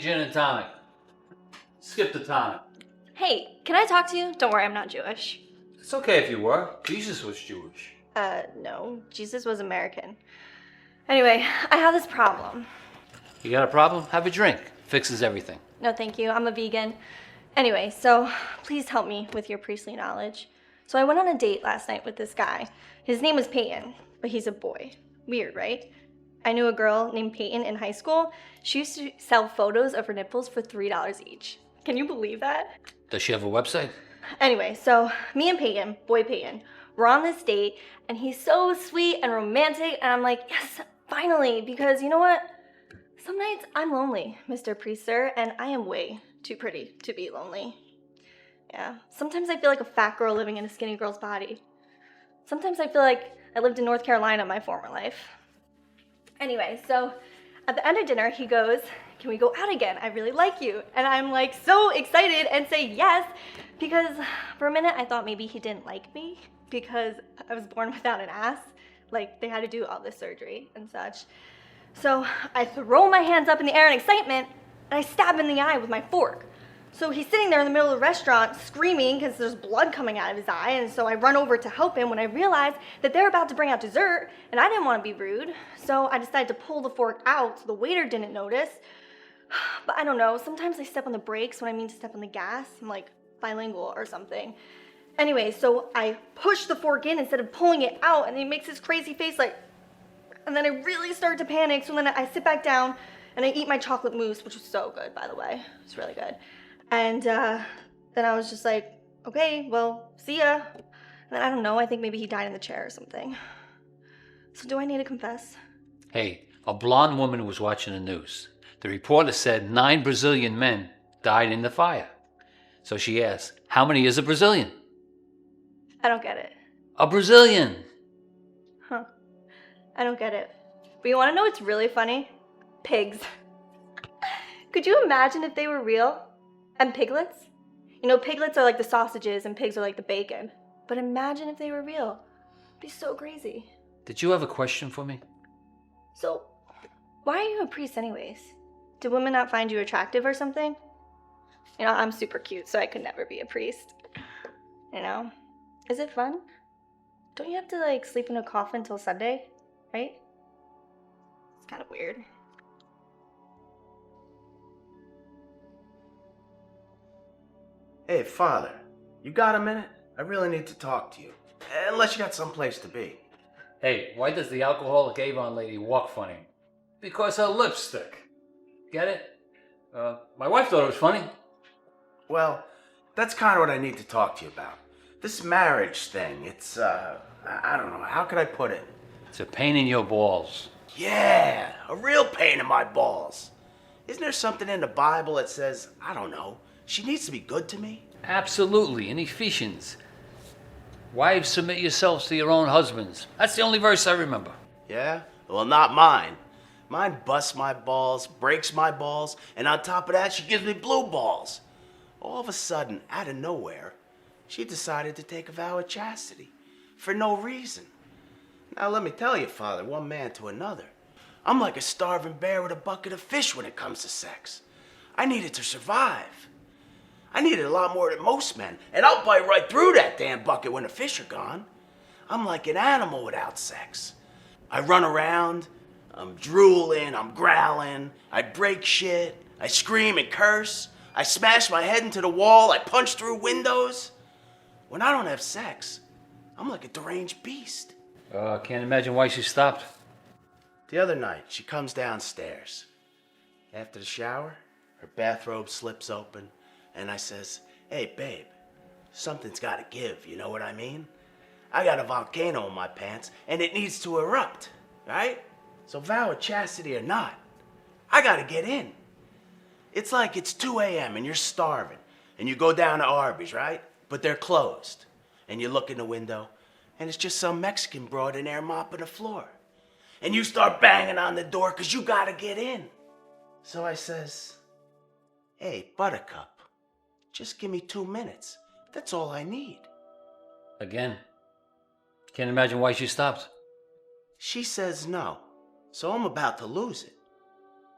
Gin and tonic. Skip the tonic. Hey, can I talk to you? Don't worry, I'm not Jewish. It's okay if you were. Jesus was Jewish. No. Jesus was American. Anyway, I have this problem. You got a problem? Have a drink. Fixes everything. No, thank you. I'm a vegan. Anyway, so please help me with your priestly knowledge. So I went on a date last night with this guy. His name was Peyton, but he's a boy. Weird, right? I knew a girl named Peyton in high school. She used to sell photos of her nipples for $3 each. Can you believe that? Does she have a website? Anyway, so me and Peyton, boy Peyton, we're on this date, and he's so sweet and romantic, and I'm like, yes, finally, because you know what? Some nights I'm lonely, Mr. Priester, and I am way too pretty to be lonely. Yeah, sometimes I feel like a fat girl living in a skinny girl's body. Sometimes I feel like I lived in North Carolina my former life. Anyway, so at the end of dinner, he goes, can we go out again? I really like you. And I'm like so excited and say yes, because for a minute I thought maybe he didn't like me because I was born without an ass. Like they had to do all this surgery and such. So I throw my hands up in the air in excitement and I stab him in the eye with my fork. So he's sitting there in the middle of the restaurant screaming because there's blood coming out of his eye, and so I run over to help him when I realize that they're about to bring out dessert, and I didn't want to be rude, so I decided to pull the fork out so the waiter didn't notice. But I don't know, sometimes I step on the brakes when I mean to step on the gas. I'm like bilingual or something. Anyway, so I push the fork in instead of pulling it out, and he makes this crazy face like, and then I really start to panic, so then I sit back down and I eat my chocolate mousse, which was so good, by the way. It's really good. And then I was just like, okay, well, see ya. And then I don't know, I think maybe he died in the chair or something. So do I need to confess? Hey, a blonde woman was watching the news. The reporter said 9 Brazilian men died in the fire. So she asked, how many is a Brazilian? I don't get it. A Brazilian. Huh. I don't get it. But you want to know what's really funny? Pigs. Could you imagine if they were real? And piglets? You know, piglets are like the sausages and pigs are like the bacon. But imagine if they were real. It'd be so crazy. Did you have a question for me? So, why are you a priest anyways? Did women not find you attractive or something? You know, I'm super cute, so I could never be a priest. You know? Is it fun? Don't you have to, like, sleep in a coffin till Sunday? Right? It's kind of weird. Hey, Father, you got a minute? I really need to talk to you. Unless you got someplace to be. Hey, why does the alcoholic Avon lady walk funny? Because her lipstick. Get it? My wife thought it was funny. Well, that's kind of what I need to talk to you about. This marriage thing, it's, I don't know, how could I put it? It's a pain in your balls. Yeah, a real pain in my balls. Isn't there something in the Bible that says, I don't know, she needs to be good to me? Absolutely, in Ephesians. Wives, submit yourselves to your own husbands. That's the only verse I remember. Yeah? Well, not mine. Mine busts my balls, breaks my balls, and on top of that, she gives me blue balls. All of a sudden, out of nowhere, she decided to take a vow of chastity. For no reason. Now, let me tell you, Father, one man to another. I'm like a starving bear with a bucket of fish when it comes to sex. I needed to survive. I needed a lot more than most men, and I'll bite right through that damn bucket when the fish are gone. I'm like an animal without sex. I run around, I'm drooling, I'm growling, I break shit, I scream and curse, I smash my head into the wall, I punch through windows. When I don't have sex, I'm like a deranged beast. Can't imagine why she stopped. The other night, she comes downstairs. After the shower, her bathrobe slips open, and I says, hey, babe, something's gotta give, you know what I mean? I got a volcano in my pants, and it needs to erupt, right? So vow of chastity or not, I gotta get in. It's like it's 2 a.m. and you're starving, and you go down to Arby's, right? But they're closed. And you look in the window, and it's just some Mexican broad in there mopping the floor. And you start banging on the door because you gotta get in. So I says, hey, Buttercup, just give me 2 minutes. That's all I need. Again. Can't imagine why she stopped. She says no, so I'm about to lose it.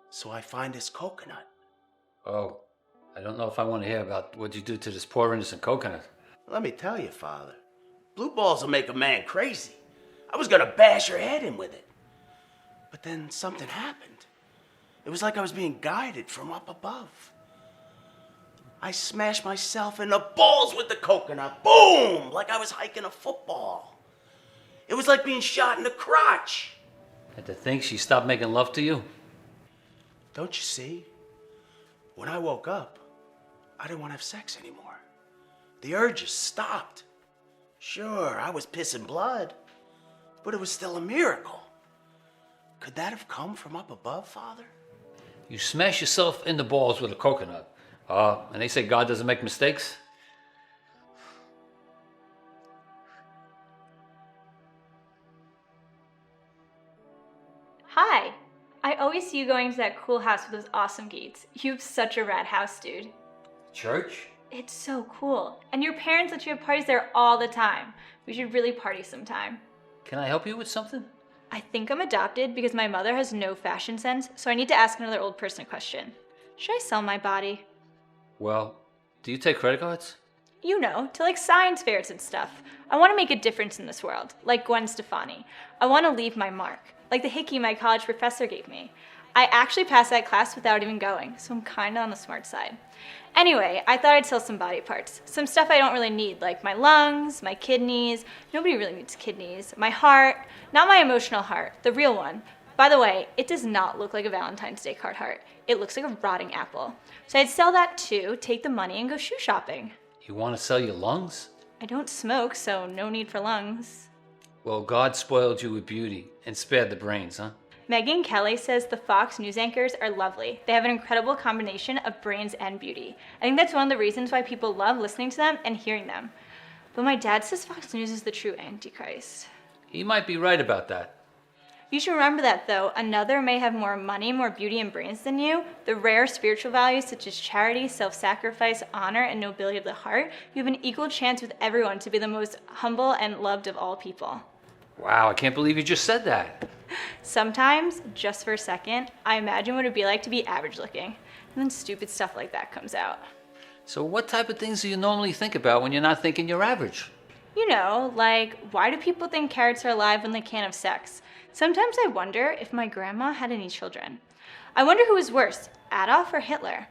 So I find this coconut, Oh, I don't know if I want to hear about what you do to this poor innocent coconut. Let me tell you, Father, blue balls will make a man crazy. I was gonna bash her head in with it. But then something happened. It was like I was being guided from up above. I smashed myself in the balls with the coconut. Boom! Like I was hiking a football. It was like being shot in the crotch. And to think she stopped making love to you? Don't you see? When I woke up, I didn't want to have sex anymore. The urges stopped. Sure, I was pissing blood, but it was still a miracle. Could that have come from up above, Father? You smash yourself in the balls with a coconut. And they say God doesn't make mistakes? Hi. I always see you going to that cool house with those awesome gates. You have such a rad house, dude. Church? It's so cool. And your parents let you have parties there all the time. We should really party sometime. Can I help you with something? I think I'm adopted because my mother has no fashion sense, so I need to ask another old person a question. Should I sell my body? Well, do you take credit cards? You know, to like science fairs and stuff. I want to make a difference in this world, like Gwen Stefani. I want to leave my mark, like the hickey my college professor gave me. I actually passed that class without even going, so I'm kinda on the smart side. Anyway, I thought I'd sell some body parts. Some stuff I don't really need, like my lungs, my kidneys. Nobody really needs kidneys. My heart, not my emotional heart, the real one. By the way, it does not look like a Valentine's Day card heart. It looks like a rotting apple. So I'd sell that too, take the money, and go shoe shopping. You want to sell your lungs? I don't smoke, so no need for lungs. Well, God spoiled you with beauty and spared the brains, huh? Megyn Kelly says the Fox News anchors are lovely. They have an incredible combination of brains and beauty. I think that's one of the reasons why people love listening to them and hearing them. But my dad says Fox News is the true Antichrist. He might be right about that. You should remember that though, another may have more money, more beauty and brains than you. The rare spiritual values such as charity, self-sacrifice, honor, and nobility of the heart, you have an equal chance with everyone to be the most humble and loved of all people. Wow, I can't believe you just said that. Sometimes, just for a second, I imagine what it'd be like to be average looking. And then stupid stuff like that comes out. So what type of things do you normally think about when you're not thinking you're average? You know, like, why do people think carrots are alive when they can't have sex? Sometimes I wonder if my grandma had any children. I wonder who was worse, Adolf or Hitler?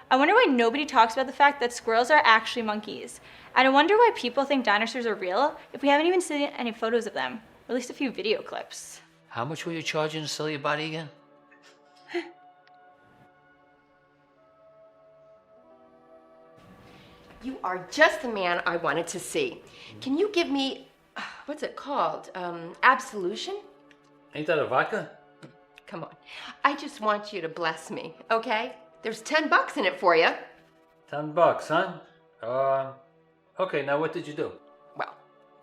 I wonder why nobody talks about the fact that squirrels are actually monkeys. And I wonder why people think dinosaurs are real if we haven't even seen any photos of them, or at least a few video clips. How much were you charging to sell your body again? You are just the man I wanted to see. Can you give me, what's it called? Absolution? Ain't that a vodka? Come on. I just want you to bless me, okay? There's $10 in it for you. $10, huh? Okay, now what did you do? Well,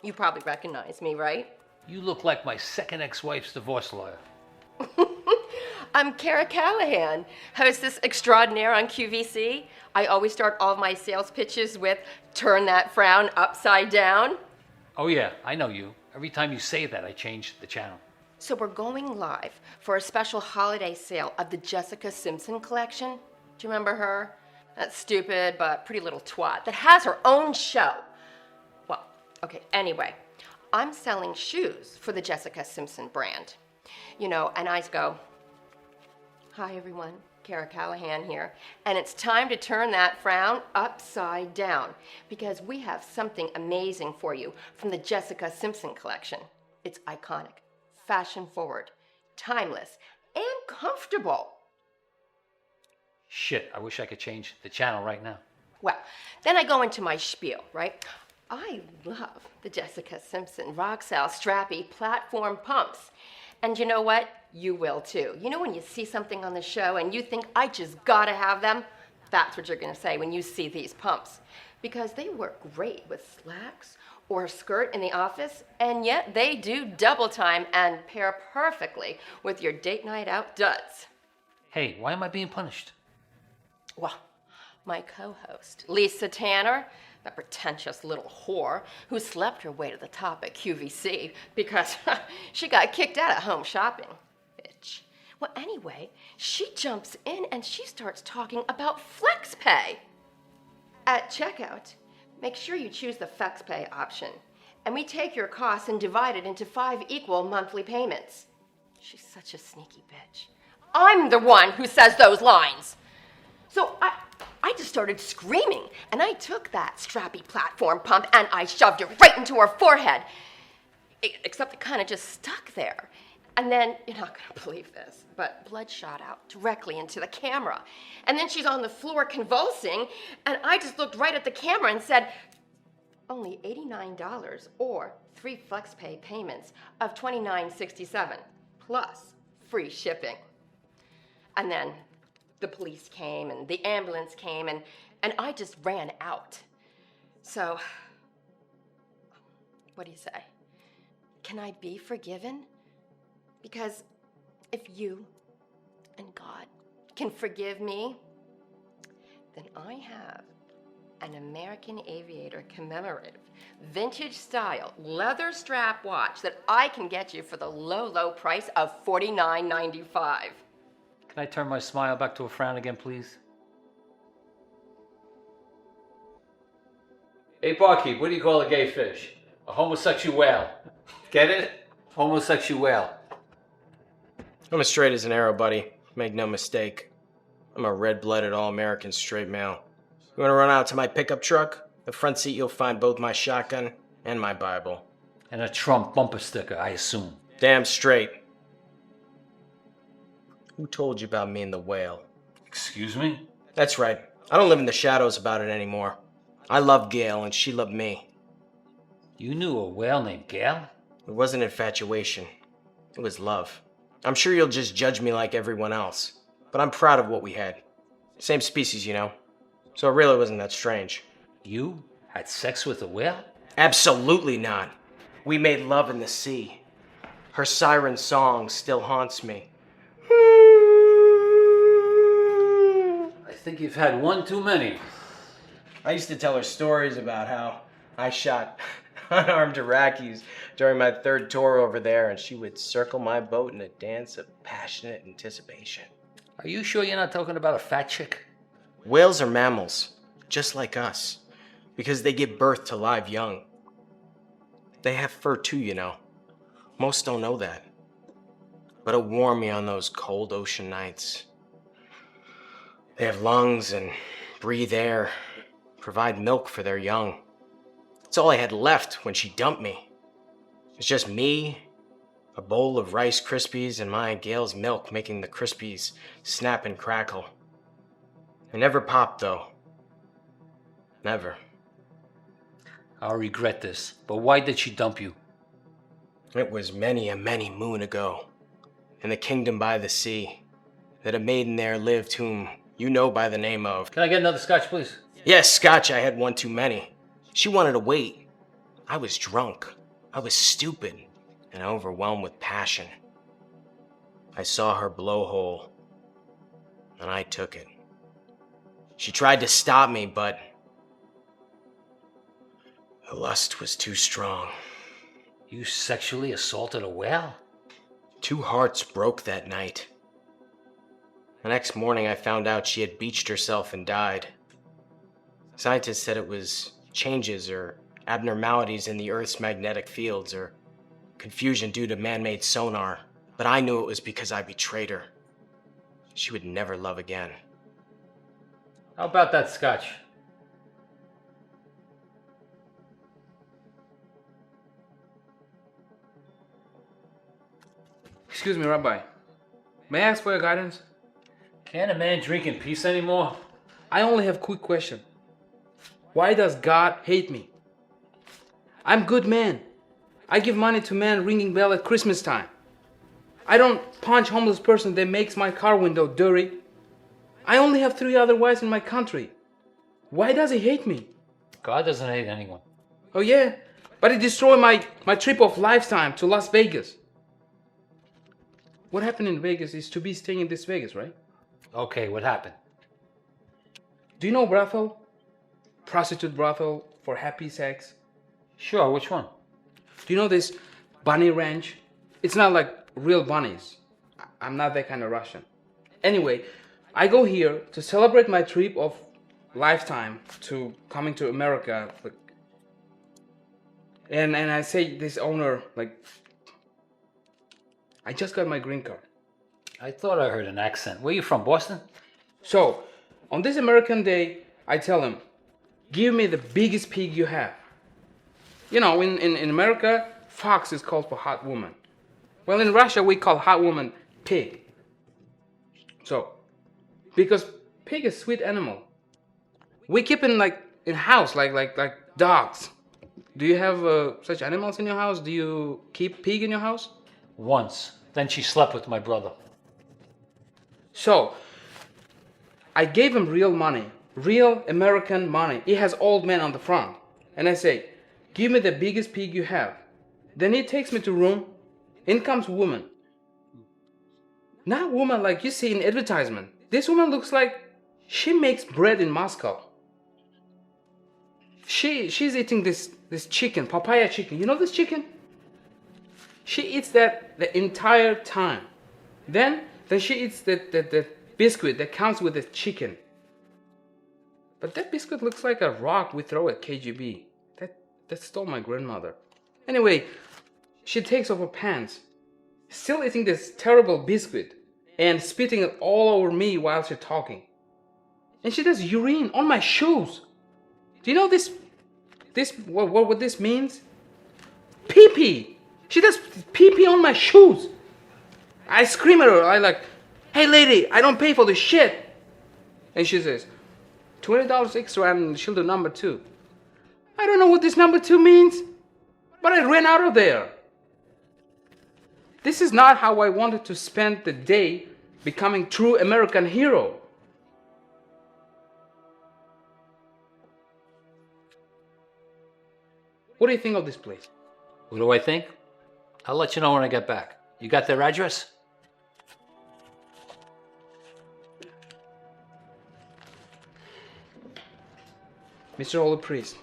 you probably recognize me, right? You look like my second ex-wife's divorce lawyer. I'm Kara Callahan, hostess extraordinaire on QVC. I always start all of my sales pitches with, turn that frown upside down. Oh yeah, I know you. Every time you say that, I change the channel. So we're going live for a special holiday sale of the Jessica Simpson collection. Do you remember her? That stupid but pretty little twat that has her own show. Well, okay, anyway, I'm selling shoes for the Jessica Simpson brand. You know, and I go, hi everyone, Kara Callahan here, and it's time to turn that frown upside down because we have something amazing for you from the Jessica Simpson collection. It's iconic, fashion forward, timeless, and comfortable. Shit, I wish I could change the channel right now. Well, then I go into my spiel, right? I love the Jessica Simpson Roxelle strappy platform pumps. And you know what? You will too. You know when you see something on the show and you think, I just gotta have them? That's what you're gonna say when you see these pumps. Because they work great with slacks or a skirt in the office, and yet they do double time and pair perfectly with your date night out duds. Hey, why am I being punished? Well, my co-host, Lisa Tanner, that pretentious little whore who slept her way to the top at QVC because she got kicked out at home shopping. Bitch. Well, anyway, she jumps in and she starts talking about flex pay. At checkout, make sure you choose the flex pay option, and we take your costs and divide it into 5 equal monthly payments. She's such a sneaky bitch. I'm the one who says those lines. So I just started screaming, and I took that strappy platform pump and I shoved it right into her forehead. Except it kind of just stuck there. And then, you're not gonna believe this, but blood shot out directly into the camera. And then she's on the floor convulsing, and I just looked right at the camera and said, only $89 or 3 flex pay payments of $29.67 plus free shipping. And then the police came and the ambulance came and I just ran out. So, what do you say? Can I be forgiven? Because if you and God can forgive me, then I have an American Aviator commemorative, vintage style, leather strap watch that I can get you for the low, low price of $49.95. Can I turn my smile back to a frown again, please? Hey, barkeep, what do you call a gay fish? A homosexual. Get it? Homosexual. I'm as straight as an arrow, buddy. Make no mistake. I'm a red-blooded, all-American straight male. You want to run out to my pickup truck? The front seat you'll find both my shotgun and my Bible. And a Trump bumper sticker, I assume. Damn straight. Who told you about me and the whale? Excuse me? That's right. I don't live in the shadows about it anymore. I loved Gail and she loved me. You knew a whale named Gail? It wasn't infatuation. It was love. I'm sure you'll just judge me like everyone else. But I'm proud of what we had. Same species, you know. So it really wasn't that strange. You had sex with a whale? Absolutely not. We made love in the sea. Her siren song still haunts me. I think you've had one too many. I used to tell her stories about how I shot unarmed Iraqis during my 3rd tour over there, and she would circle my boat in a dance of passionate anticipation. Are you sure you're not talking about a fat chick? Whales are mammals, just like us, because they give birth to live young. They have fur too, you know. Most don't know that. But it warmed me on those cold ocean nights. They have lungs and breathe air, provide milk for their young. It's all I had left when she dumped me. It's just me, a bowl of Rice Krispies, and my Gail's milk making the Krispies snap and crackle. I never popped, though. Never. I'll regret this, but why did she dump you? It was many a many moon ago, in the kingdom by the sea, that a maiden there lived whom you know by the name of... Can I get another scotch, please? Yes, scotch, I had one too many. She wanted to wait. I was drunk. I was stupid and overwhelmed with passion. I saw her blowhole, and I took it. She tried to stop me, but the lust was too strong. You sexually assaulted a whale? 2 hearts broke that night. The next morning I found out she had beached herself and died. Scientists said it was changes or abnormalities in the Earth's magnetic fields or confusion due to man-made sonar, but I knew it was because I betrayed her. She would never love again. How about that scotch? Excuse me, Rabbi. May I ask for your guidance? Can't a man drink in peace anymore? I only have a quick question. Why does God hate me? I'm a good man. I give money to men ringing bell at Christmas time. I don't punch homeless person that makes my car window dirty. I only have 3 other wives in my country. Why does he hate me? God doesn't hate anyone. Oh yeah, but it destroyed my trip of lifetime to Las Vegas. What happened in Vegas is to be staying in this Vegas, right? Okay, what happened? Do you know brothel? Prostitute brothel for happy sex? Sure, which one? Do you know this bunny ranch? It's not like real bunnies. I'm not that kind of Russian. Anyway, I go here to celebrate my trip of lifetime to coming to America. And I say this owner, like, I just got my green card. I thought I heard an accent. Where you from, Boston? So, on this American Day, I tell him, give me the biggest pig you have. You know, in America, fox is called for hot woman. Well, in Russia, we call hot woman pig. So, because pig is sweet animal. We keep in house like dogs. Do you have such animals in your house? Do you keep pig in your house? Once. Then she slept with my brother. So, I gave him real money, real American money. It has old man on the front. And I say, give me the biggest pig you have. Then he takes me to room. In comes woman. Not woman like you see in advertisement. This woman looks like she makes bread in Moscow. She's eating this chicken, papaya chicken. You know this chicken? She eats that the entire time. Then she eats the biscuit that comes with the chicken. But that biscuit looks like a rock we throw at KGB. That stole my grandmother. Anyway, she takes off her pants, still eating this terrible biscuit, and spitting it all over me while she's talking. And she does urine on my shoes. Do you know what this means? Pee-pee. She does pee-pee on my shoes. I scream at her. I like, hey lady, I don't pay for the shit. And she says, $20 extra and she'll do number 2. I don't know what this number 2 means, but I ran out of there. This is not how I wanted to spend the day becoming true American hero. What do you think of this place? What do I think? I'll let you know when I get back. You got their address? Mr. Holy Priest,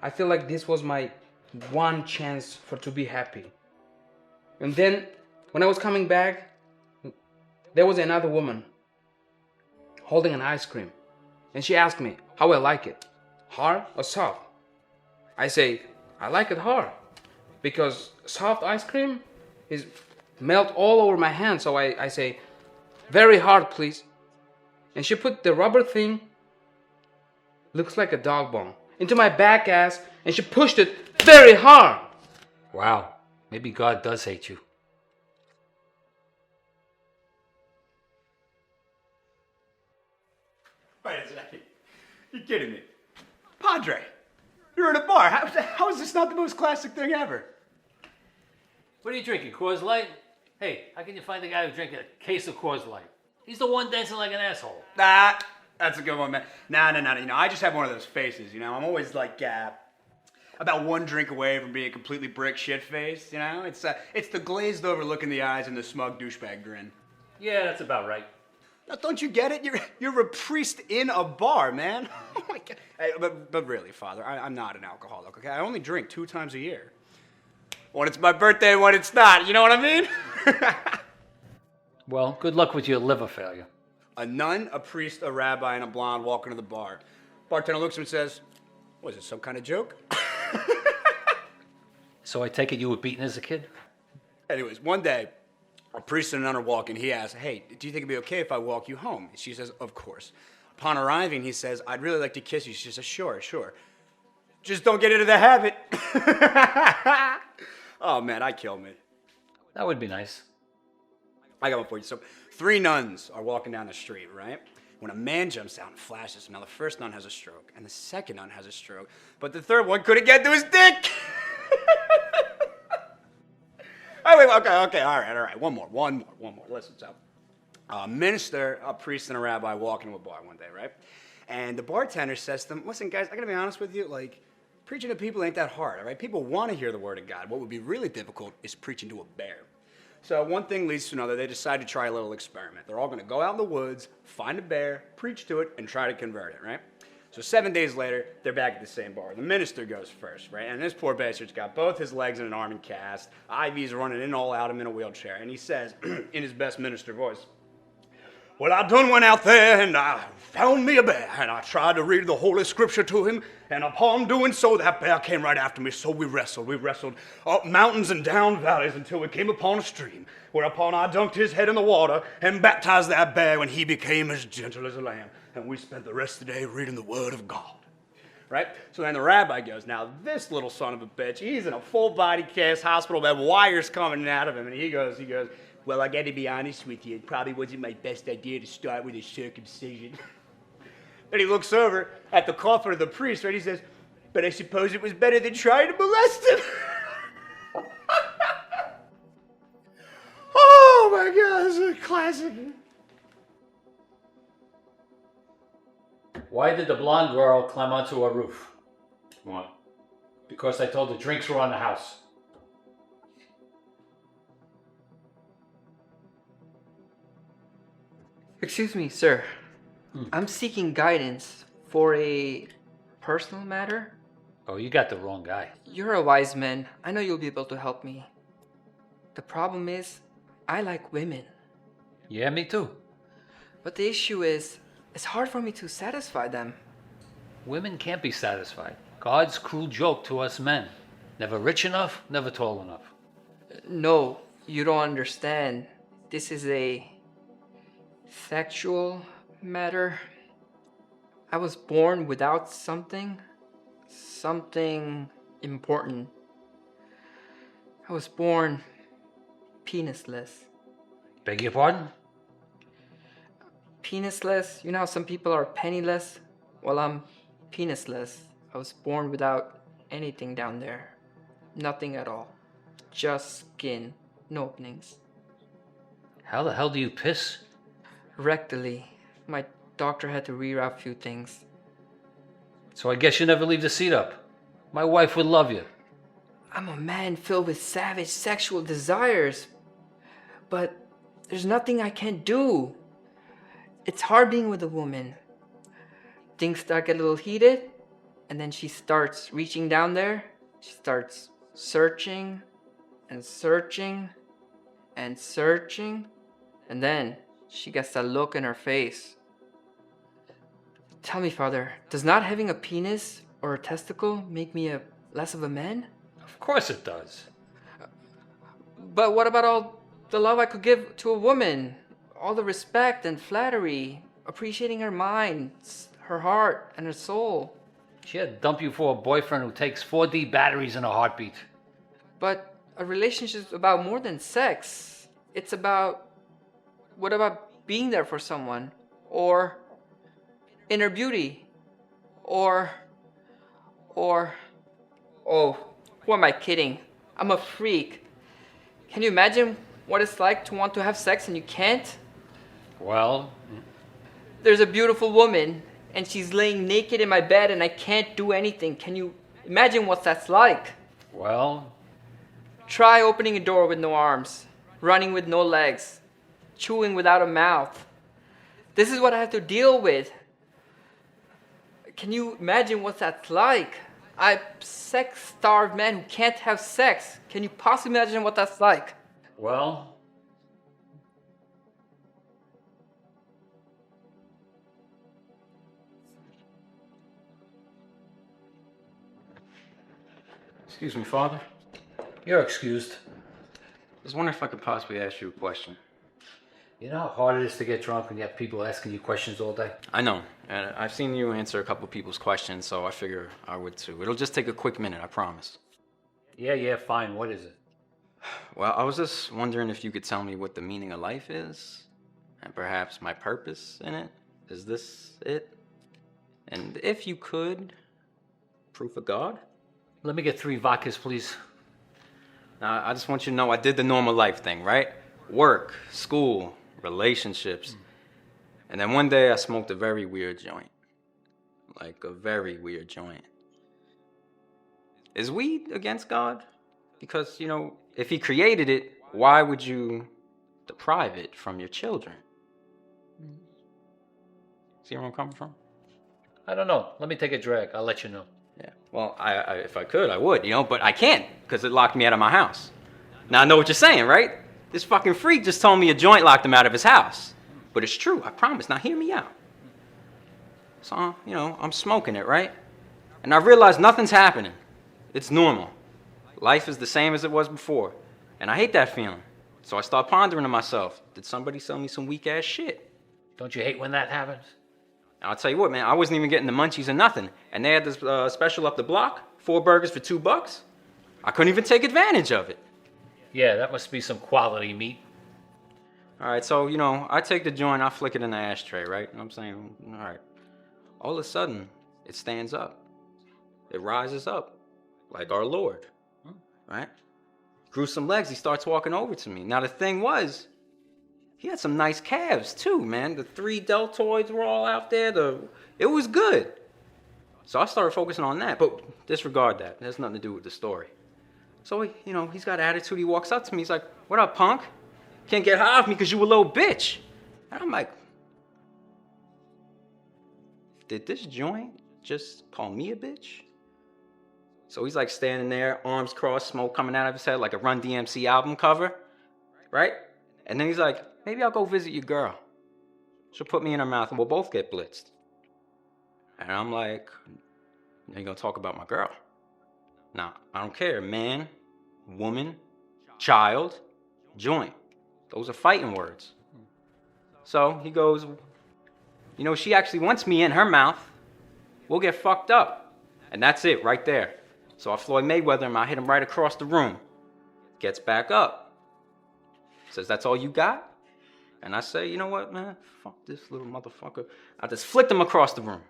I feel like this was my one chance to be happy. And then, when I was coming back, there was another woman holding an ice cream. And she asked me how I like it, hard or soft? I say, I like it hard, because soft ice cream is melt all over my hand. So I say, very hard, please. And she put the rubber thing, looks like a dog bone, into my back ass, and she pushed it very hard. Wow, maybe God does hate you. Wait a second. You're kidding me. Padre, you're in a bar. How is this not the most classic thing ever? What are you drinking, Coors Light? Hey, how can you find the guy who's drinking a case of Coors Light? He's the one dancing like an asshole. Nah, that's a good one, man. Nah. You know, I just have one of those faces, you know. I'm always like, about one drink away from being completely brick shit-faced, you know? It's the glazed over look in the eyes and the smug douchebag grin. Yeah, that's about right. Now, don't you get it? You're a priest in a bar, man. Oh my God. Hey, but really, Father, I'm not an alcoholic, okay? I only drink 2 times a year. When it's my birthday and when it's not, you know what I mean? Well, good luck with your liver failure. A nun, a priest, a rabbi, and a blonde walk into the bar. Bartender looks at him and says, "Was it some kind of joke?" So I take it you were beaten as a kid? Anyways, one day, a priest and a nun are walking. He asks, "Hey, do you think it'd be okay if I walk you home?" She says, "Of course." Upon arriving, he says, "I'd really like to kiss you." She says, "Sure. Just don't get into the habit." Oh, man, I kill me. That would be nice. I got one for you. So 3 nuns are walking down the street, right? When a man jumps out and flashes. Now, the first nun has a stroke, and the second nun has a stroke, but the third one couldn't get to his dick. Oh, wait, okay, all right. One more. Listen, so a minister, a priest, and a rabbi walk into a bar one day, right? And the bartender says to them, "Listen, guys, I gotta be honest with you, like, preaching to people ain't that hard, all right? People want to hear the word of God. What would be really difficult is preaching to a bear." So one thing leads to another. They decide to try a little experiment. They're all going to go out in the woods, find a bear, preach to it, and try to convert it, right? So 7 days later, they're back at the same bar. The minister goes first, right? And this poor bastard's got both his legs in an arm and cast. IV's running in all out, him in a wheelchair. And he says, in his best minister voice, "Well, I done went out there and I found me a bear, and I tried to read the Holy Scripture to him, and upon doing so, that bear came right after me, so we wrestled. We wrestled up mountains and down valleys until we came upon a stream, whereupon I dunked his head in the water and baptized that bear, and he became as gentle as a lamb, and we spent the rest of the day reading the Word of God." Right? So then the rabbi goes, now this little son of a bitch, he's in a full-body cast hospital bed, wires coming out of him, and he goes, "Well, I got to be honest with you, it probably wasn't my best idea to start with a circumcision." Then he looks over at the coffin of the priest, right? He says, "But I suppose it was better than trying to molest him." Oh my God, this is a classic. Why did the blonde girl climb onto a roof? What? Because I told her drinks were on the house. Excuse me, sir. I'm seeking guidance for a personal matter. Oh, you got the wrong guy. You're a wise man. I know you'll be able to help me. The problem is, I like women. Yeah, me too. But the issue is, it's hard for me to satisfy them. Women can't be satisfied. God's cruel joke to us men. Never rich enough, never tall enough. No, you don't understand. This is a sexual matter. I was born without something important. I was born penisless. Beg your pardon? Penisless, you know how some people are penniless? Well, I'm penisless. I was born without anything down there. Nothing at all. Just skin, no openings. How the hell do you piss? Rectally. My doctor had to reroute a few things. So I guess you never leave the seat up. My wife would love you. I'm a man filled with savage sexual desires. But there's nothing I can't do. It's hard being with a woman. Things start get a little heated, and then she starts reaching down there. She starts searching and searching and searching, and then she gets that look in her face. Tell me, Father, does not having a penis or a testicle make me less of a man? Of course it does. But what about all the love I could give to a woman? All the respect and flattery, appreciating her mind, her heart, and her soul. She'd dump you for a boyfriend who takes 4D batteries in a heartbeat. But a relationship is about more than sex. It's about, what about being there for someone? Or inner beauty? Or, oh, who am I kidding? I'm a freak. Can you imagine what it's like to want to have sex and you can't? Well, There's a beautiful woman and she's laying naked in my bed and I can't do anything. Can you imagine what that's like? well, Try opening a door with no arms, running with no legs, chewing without a mouth. This is what I have to deal with. Can you imagine what that's like? I'm a sex-starved man who can't have sex. Can you possibly imagine what that's like? well, Excuse me, Father. you're excused. I was wondering if I could possibly ask you a question. You know how hard it is to get drunk when you have people asking you questions all day? I know, and I've seen you answer a couple people's questions, so I figure I would too. It'll just take a quick minute, I promise. Yeah, fine. What is it? Well, I was just wondering if you could tell me what the meaning of life is, and perhaps my purpose in it. Is this it? And if you could, proof of God? Let me get 3 vodkas, please. Now, I just want you to know I did the normal life thing, right? Work, school, relationships. And then one day I smoked a very weird joint. Like a very weird joint. Is weed against God? Because, you know, if he created it, why would you deprive it from your children? See where I'm coming from? I don't know. Let me take a drag. I'll let you know. Yeah. Well, if I could, I would, but I can't because it locked me out of my house. Now I know what you're saying, right? This fucking freak just told me a joint locked him out of his house. But it's true, I promise. Now hear me out. So, I'm smoking it, right? And I realize nothing's happening. It's normal. Life is the same as it was before. And I hate that feeling. So I start pondering to myself, did somebody sell me some weak ass shit? Don't you hate when that happens? I'll tell you what, man, I wasn't even getting the munchies or nothing. And they had this special up the block, 4 burgers for $2. I couldn't even take advantage of it. Yeah, that must be some quality meat. All right, so, I take the joint, I flick it in the ashtray, right? I'm saying, all right. All of a sudden, it stands up. It rises up, like our Lord, right? Grew some legs, he starts walking over to me. Now, the thing was, he had some nice calves, too, man. The 3 deltoids were all out there. It was good. So I started focusing on that, but disregard that. It has nothing to do with the story. So, he's got attitude. He walks up to me. He's like, what up, punk? Can't get high off me because you a little bitch. And I'm like, did this joint just call me a bitch? So he's like standing there, arms crossed, smoke coming out of his head like a Run DMC album cover, right? And then he's like, maybe I'll go visit your girl. She'll put me in her mouth and we'll both get blitzed. And I'm like, you ain't gonna talk about my girl. Nah, I don't care. Man, woman, child, joint. Those are fighting words. So he goes, she actually wants me in her mouth. We'll get fucked up. And that's it, right there. So I Floyd Mayweather him, I hit him right across the room. Gets back up. Says, that's all you got? And I say, you know what, man? Fuck this little motherfucker. I just flicked him across the room.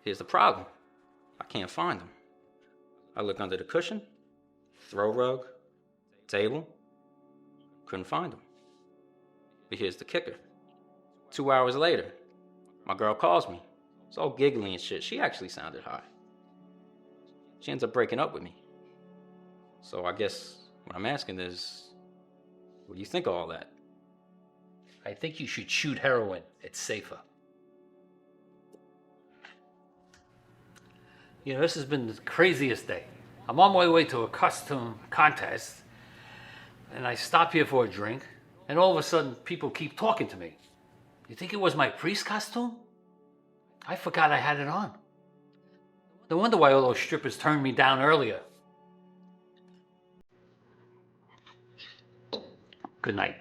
Here's the problem. I can't find him. I look under the cushion, throw rug, table. Couldn't find him. But here's the kicker. 2 hours later, my girl calls me. It's all giggly and shit. She actually sounded high. She ends up breaking up with me. So I guess what I'm asking is, what do you think of all that? I think you should shoot heroin. It's safer. This has been the craziest day. I'm on my way to a costume contest, and I stop here for a drink, and all of a sudden, people keep talking to me. You think it was my priest costume? I forgot I had it on. No wonder why all those strippers turned me down earlier. Good night.